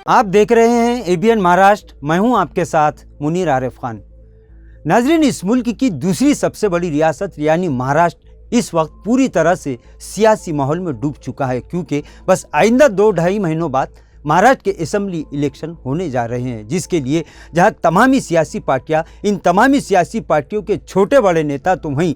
आप देख रहे हैं एबीएन महाराष्ट्र। मैं हूं आपके साथ मुनीर आरिफ खान। नाजरीन, इस मुल्क की दूसरी सबसे बड़ी रियासत यानी महाराष्ट्र इस वक्त पूरी तरह से सियासी माहौल में डूब चुका है, क्योंकि बस आइंदा 2-2.5 महीनों बाद महाराष्ट्र के असेंबली इलेक्शन होने जा रहे हैं, जिसके लिए जहां तमामी सियासी पार्टियां, इन तमामी सियासी पार्टियों के छोटे बड़े नेता तो वहीं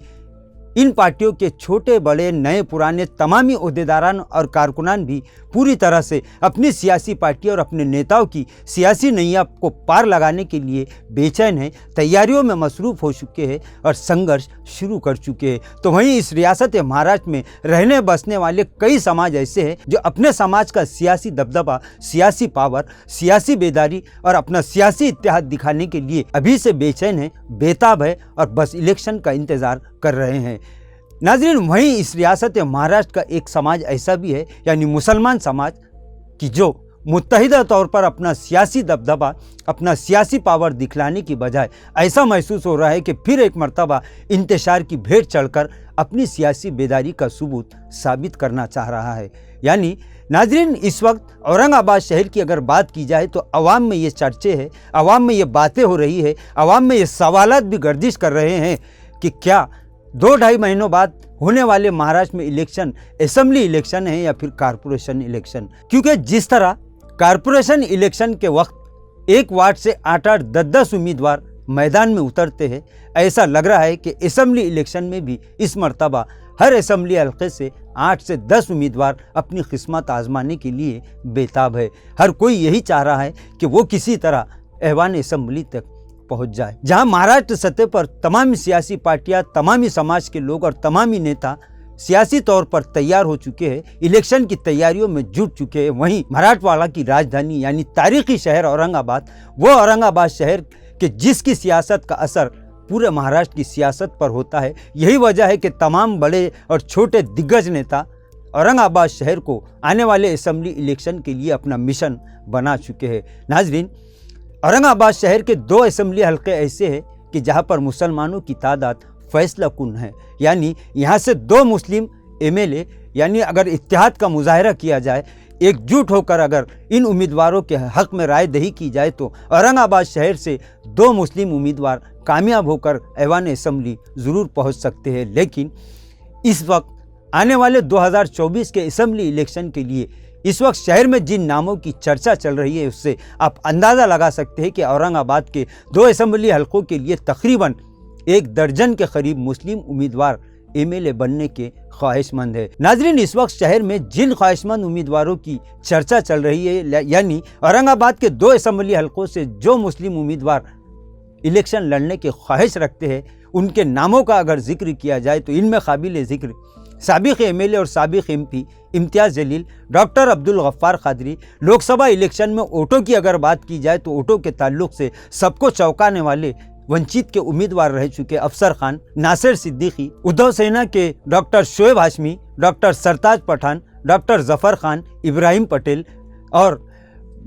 इन पार्टियों के छोटे बड़े नए पुराने तमामी ओहदेदारान और कारकुनान भी पूरी तरह से अपनी सियासी पार्टी और अपने नेताओं की सियासी नैया को पार लगाने के लिए बेचैन हैं, तैयारियों में मसरूफ़ हो चुके हैं और संघर्ष शुरू कर चुके हैं। तो वहीं इस रियासत महाराष्ट्र में रहने बसने वाले कई समाज ऐसे हैं जो अपने समाज का सियासी दबदबा, सियासी पावर, सियासी बेदारी और अपना सियासी इत्तेहाद दिखाने के लिए अभी से बेचैन है, बेताब है और बस इलेक्शन का इंतज़ार कर रहे हैं। नाज़रीन, वहीं इस रियासत महाराष्ट्र का एक समाज ऐसा भी है यानी मुसलमान समाज कि जो मुत्तहिदा तौर पर अपना सियासी दबदबा, अपना सियासी पावर दिखलाने की बजाय ऐसा महसूस हो रहा है कि फिर एक मर्तबा इंतशार की भेंट चढ़कर अपनी सियासी बेदारी का सबूत साबित करना चाह रहा है। यानी नाज़रीन, इस वक्त औरंगाबाद शहर की अगर बात की जाए तो अवाम में ये चर्चे है, अवाम में ये बातें हो रही है, अवाम में ये सवालात भी गर्दिश कर रहे हैं कि क्या 2-2.5 महीनों बाद होने वाले महाराष्ट्र में इलेक्शन असेंबली इलेक्शन है या फिर कारपोरेशन इलेक्शन। क्योंकि जिस तरह कारपोरेशन इलेक्शन के वक्त एक वार्ड से 8-8, 10-10 उम्मीदवार मैदान में उतरते हैं, ऐसा लग रहा है कि असेंबली इलेक्शन में भी इस मर्तबा हर असेंबली हल्के से 8 से 10 उम्मीदवार अपनी किस्मत आजमाने के लिए बेताब है। हर कोई यही चाह रहा है कि वो किसी तरह ऐवान असेंबली तक पहुंच जाए, जहां महाराष्ट्र सतह पर तमाम सियासी पार्टियां, तमामी समाज के लोग और तमामी नेता सियासी तौर पर तैयार हो चुके हैं, इलेक्शन की तैयारियों में जुट चुके हैं। वहीं मराठवाड़ा की राजधानी यानी तारीखी शहर औरंगाबाद, वो औरंगाबाद शहर के जिसकी सियासत का असर पूरे महाराष्ट्र की सियासत पर होता है। यही वजह है कि तमाम बड़े और छोटे दिग्गज नेता औरंगाबाद शहर को आने वाले असेंबली इलेक्शन के लिए अपना मिशन बना चुके हैं। नाजरीन, औरंगाबाद शहर के 2 असेंबली हल्के ऐसे हैं कि जहां पर मुसलमानों की तादाद फैसला कुन है, यानी यहां से 2 मुस्लिम एमएलए, यानी अगर इत्तेहाद का मुजाहरा किया जाए, एकजुट होकर अगर इन उम्मीदवारों के हक़ में राय दही की जाए तो औरंगाबाद शहर से 2 मुस्लिम उम्मीदवार कामयाब होकर ऐवान असेंबली ज़रूर पहुंच सकते हैं। लेकिन इस वक्त आने वाले 2024 के असेंबली इलेक्शन के लिए इस वक्त शहर में जिन नामों की चर्चा चल रही है, उससे आप अंदाज़ा लगा सकते हैं कि औरंगाबाद के 2 असेंबली हलकों के लिए तकरीबन 1 दर्जन के करीब मुस्लिम उम्मीदवार एमएलए बनने के ख्वाहिशमंद है। नाजरीन, इस वक्त शहर में जिन ख्वाहिशमंद उम्मीदवारों की चर्चा चल रही है, यानी औरंगाबाद के 2 असेंबली हलकों से जो मुस्लिम उम्मीदवार इलेक्शन लड़ने के ख्वाहिश रखते हैं, उनके नामों का अगर जिक्र किया जाए तो इनमें काबिल जिक्र साबिक एमएलए और साबिक एमपी इम्तियाज़ जलील, डॉक्टर अब्दुल गफ्फार कादरी। लोकसभा इलेक्शन में वोटों की अगर बात की जाए तो वोटों के ताल्लुक से सबको चौंकाने वाले वंचित के उम्मीदवार रह चुके अफसर खान, नासिर सिद्दीकी, उद्धव सेना के डॉक्टर शोएब हाशमी, डॉक्टर सरताज पठान, डॉक्टर जफर खान, इब्राहिम पटेल और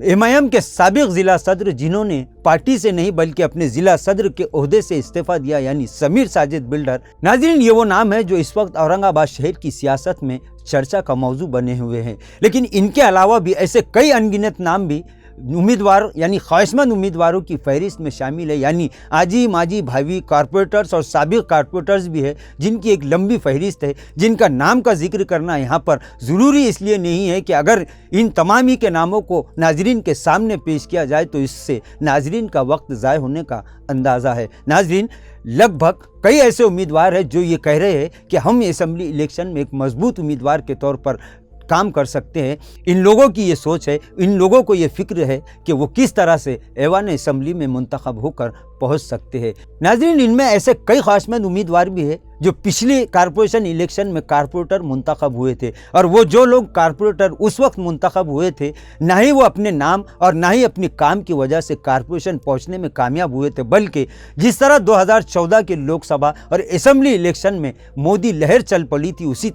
एमआईएम के साबिक ज़िला सदर जिन्होंने पार्टी से नहीं बल्कि अपने ज़िला सदर के ओहदे से इस्तीफा दिया, यानी समीर साजिद बिल्डर। नाज़रीन, ये वो नाम है जो इस वक्त औरंगाबाद शहर की सियासत में चर्चा का मौजू बने हुए हैं। लेकिन इनके अलावा भी ऐसे कई अनगिनत नाम भी उम्मीदवार यानी ख्वाहिशमंद उम्मीदवारों की फहरिस्त में शामिल है, यानी आजी माजी भावी कारपोरेटर्स और साबिक कारपोरेटर्स भी है, जिनकी एक लंबी फहरिस्त है, जिनका नाम का जिक्र करना यहाँ पर ज़रूरी इसलिए नहीं है कि अगर इन तमाम ही के नामों को नाजरीन के सामने पेश किया जाए तो इससे नाजरीन का वक्त ज़ाय होने का अंदाज़ा है। नाजरीन, लगभग कई ऐसे उम्मीदवार हैं जो ये कह रहे हैं कि हम असेंबली इलेक्शन में एक मजबूत उम्मीदवार के तौर पर काम कर सकते हैं। इन लोगों की ये सोच है, इन लोगों को ये फिक्र है कि वो किस तरह से ऐवान असेंबली में मुंतखब होकर पहुंच सकते हैं। नाज़रीन, इनमें ऐसे कई ख्वाहिशमंद उम्मीदवार भी है जो पिछले कारपोरेशन इलेक्शन में कारपोरेटर मुंतखब हुए थे, और वो जो लोग कारपोरेटर उस वक्त मुंतखब हुए थे, ना ही वो अपने नाम और ना ही अपने काम की वजह से कारपोरेशन पहुंचने में कामयाब हुए थे, बल्कि जिस तरह 2014 के लोकसभा और असेंबली इलेक्शन में मोदी लहर चल पड़ी थी, उसी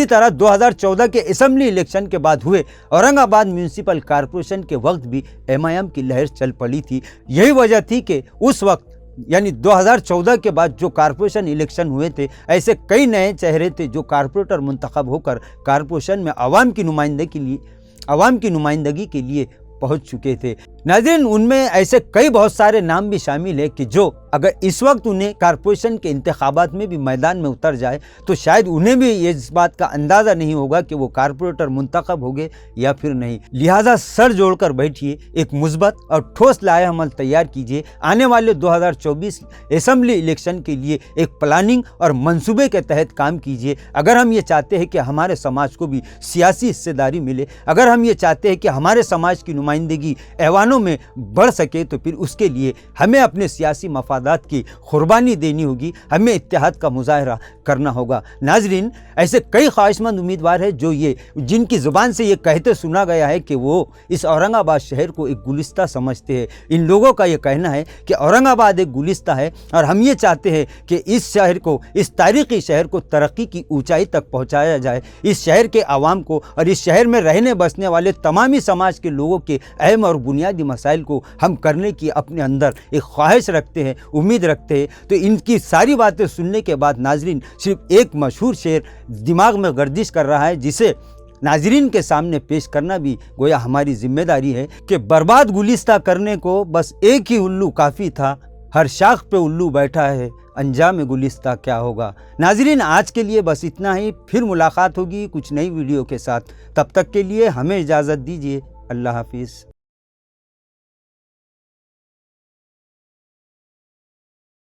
तरह 2014 के असेंबली इलेक्शन के बाद हुए औरंगाबाद म्यूनिसिपल कारपोरेशन के वक्त भी एमआईएम की लहर चल पड़ी थी। यही वजह थी कि उस वक्त यानी 2014 के बाद जो कारपोरेशन इलेक्शन हुए थे, ऐसे कई नए चेहरे थे जो कारपोरेटर मुंतखब होकर कारपोरेशन में आवाम की नुमाइंदगी के लिए आवाम की नुमाइंदगी के लिए पहुंच चुके थे। नाज़रीन, उनमें ऐसे कई बहुत सारे नाम भी शामिल है कि जो अगर इस वक्त उन्हें कारपोरेशन के इंतखाबात में भी मैदान में उतर जाए तो शायद उन्हें भी इस बात का अंदाज़ा नहीं होगा कि वो कारपोरेटर मुंतखब हो गए या फिर नहीं। लिहाजा सर जोड़कर बैठिए, एक मुस्बत और ठोस लाएहमल तैयार कीजिए। आने वाले 2024 असेंबली इलेक्शन के लिए एक प्लानिंग और मंसूबे के तहत काम कीजिए। अगर हम ये चाहते हैं कि हमारे समाज को भी सियासी हिस्सेदारी मिले, अगर हम ये चाहते हैं कि हमारे समाज की नुमाइंदगी ऐवानों में बढ़ सके, तो फिर उसके लिए हमें अपने सियासी मफादात की कुर्बानी देनी होगी, हमें इत्तेहाद का मुजाहरा करना होगा। नाजरीन, ऐसे कई ख्वाहिशमंद उम्मीदवार हैं जिनकी ज़ुबान से ये कहते सुना गया है कि वो इस औरंगाबाद शहर को एक गुलिस्ता समझते हैं। इन लोगों का ये कहना है कि औरंगाबाद एक गुलिस्ता है और हम ये चाहते हैं कि इस शहर को, इस तारीख़ी शहर को तरक्की की ऊंचाई तक पहुँचाया जाए। इस शहर के आवाम को और इस शहर में रहने बसने वाले तमामी समाज के लोगों के अहम और बुनियादी मसाइल को हम करने की अपने अंदर एक ख्वाहिश रखते हैं, उम्मीद रखते हैं। तो इनकी सारी बातें सुनने के बाद नाजरीन, सिर्फ एक मशहूर शेर दिमाग में गर्दिश कर रहा है, जिसे नाजरीन के सामने पेश करना भी गोया हमारी जिम्मेदारी है कि बर्बाद गुलिस्ता करने को बस एक ही उल्लू काफ़ी था, हर शाख पे उल्लू बैठा है, अंजाम गुलिस्ता क्या होगा। नाजरीन, आज के लिए बस इतना ही, फिर मुलाकात होगी कुछ नई वीडियो के साथ। तब तक के लिए हमें इजाज़त दीजिए। अल्लाह हाफिज़।